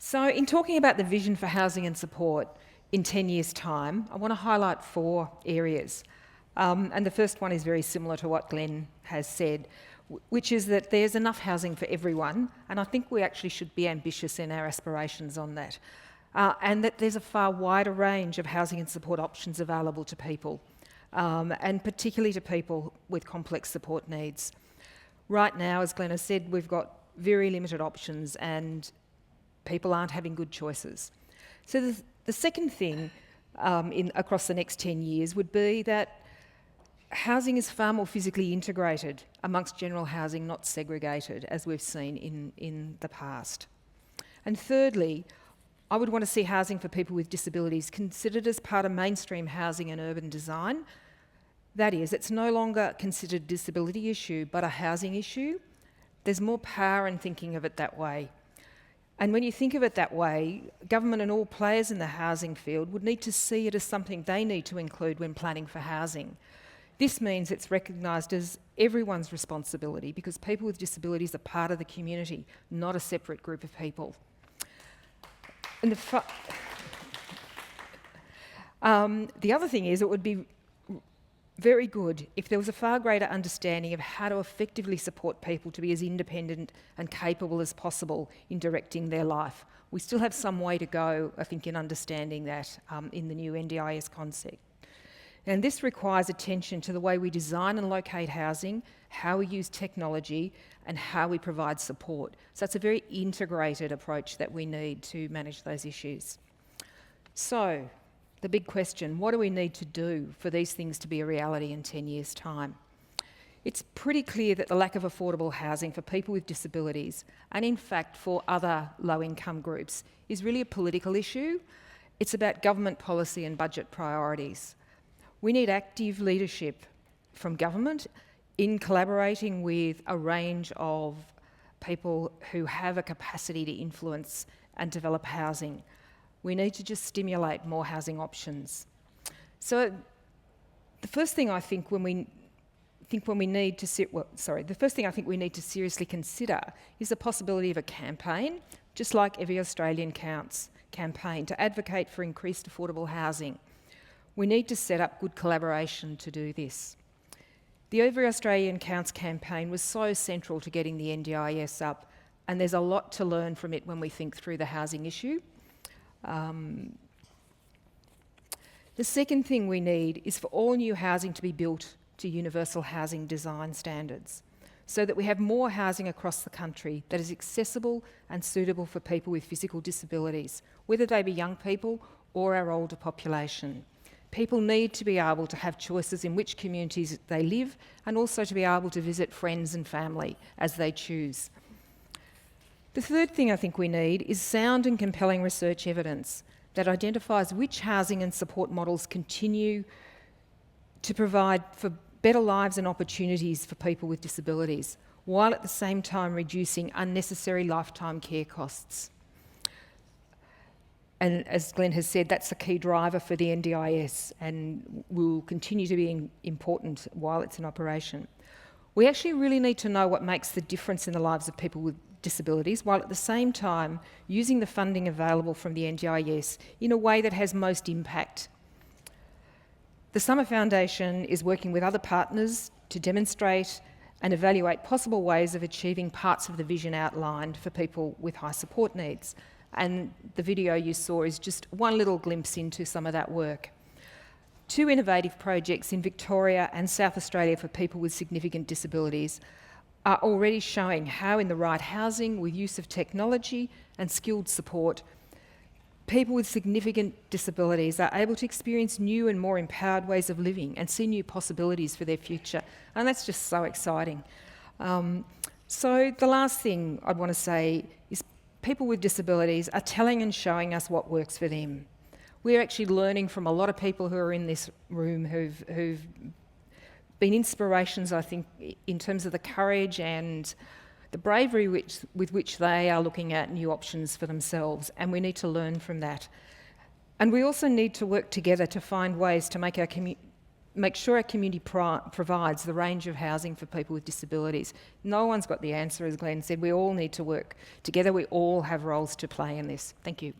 So in talking about the vision for housing and support in 10 years' time, I want to highlight 4 areas. And the first one is very similar to what Glenn has said, which is that there's enough housing for everyone, and I think we actually should be ambitious in our aspirations on that. And that there's a far wider range of housing and support options available to people, and particularly to people with complex support needs. Right now, as Glenn has said, we've got very limited options and people aren't having good choices. So the second thing across the next 10 years would be that housing is far more physically integrated amongst general housing, not segregated, as we've seen in the past. And thirdly, I would want to see housing for people with disabilities considered as part of mainstream housing and urban design. That is, it's no longer considered a disability issue, but a housing issue. There's more power in thinking of it that way. And when you think of it that way, government and all players in the housing field would need to see it as something they need to include when planning for housing. This means it's recognised as everyone's responsibility because people with disabilities are part of the community, not a separate group of people. And the other thing is it would be very good if there was a far greater understanding of how to effectively support people to be as independent and capable as possible in directing their life. We still have some way to go, I think, in understanding that in the new NDIS concept. And this requires attention to the way we design and locate housing, how we use technology, and how we provide support. So it's a very integrated approach that we need to manage those issues. So, the big question, what do we need to do for these things to be a reality in 10 years' time? It's pretty clear that the lack of affordable housing for people with disabilities, and in fact for other low-income groups, is really a political issue. It's about government policy and budget priorities. We need active leadership from government in collaborating with a range of people who have a capacity to influence and develop housing. We need to just stimulate more housing options. So the first thing I think we need to seriously consider is the possibility of a campaign, just like Every Australian Counts campaign, to advocate for increased affordable housing. We need to set up good collaboration to do this. The Every Australian Counts campaign was so central to getting the NDIS up, and there's a lot to learn from it when we think through the housing issue. The second thing we need is for all new housing to be built to universal housing design standards, so that we have more housing across the country that is accessible and suitable for people with physical disabilities, whether they be young people or our older population. People need to be able to have choices in which communities they live and also to be able to visit friends and family as they choose. The third thing I think we need is sound and compelling research evidence that identifies which housing and support models continue to provide for better lives and opportunities for people with disabilities, while at the same time reducing unnecessary lifetime care costs. And as Glenn has said, that's a key driver for the NDIS and will continue to be important while it's in operation. We actually really need to know what makes the difference in the lives of people with disabilities, while at the same time using the funding available from the NDIS in a way that has most impact. The Summer Foundation is working with other partners to demonstrate and evaluate possible ways of achieving parts of the vision outlined for people with high support needs. And the video you saw is just one little glimpse into some of that work. 2 innovative projects in Victoria and South Australia for people with significant disabilities are already showing how in the right housing, with use of technology and skilled support, people with significant disabilities are able to experience new and more empowered ways of living and see new possibilities for their future. And that's just so exciting. So the last thing I'd want to say is people with disabilities are telling and showing us what works for them. We're actually learning from a lot of people who are in this room who've been inspirations, I think, in terms of the courage and the bravery with which they are looking at new options for themselves, and we need to learn from that. And we also need to work together to find ways to make our make sure our community provides the range of housing for people with disabilities. No one's got the answer, as Glenn said. We all need to work together. We all have roles to play in this. Thank you.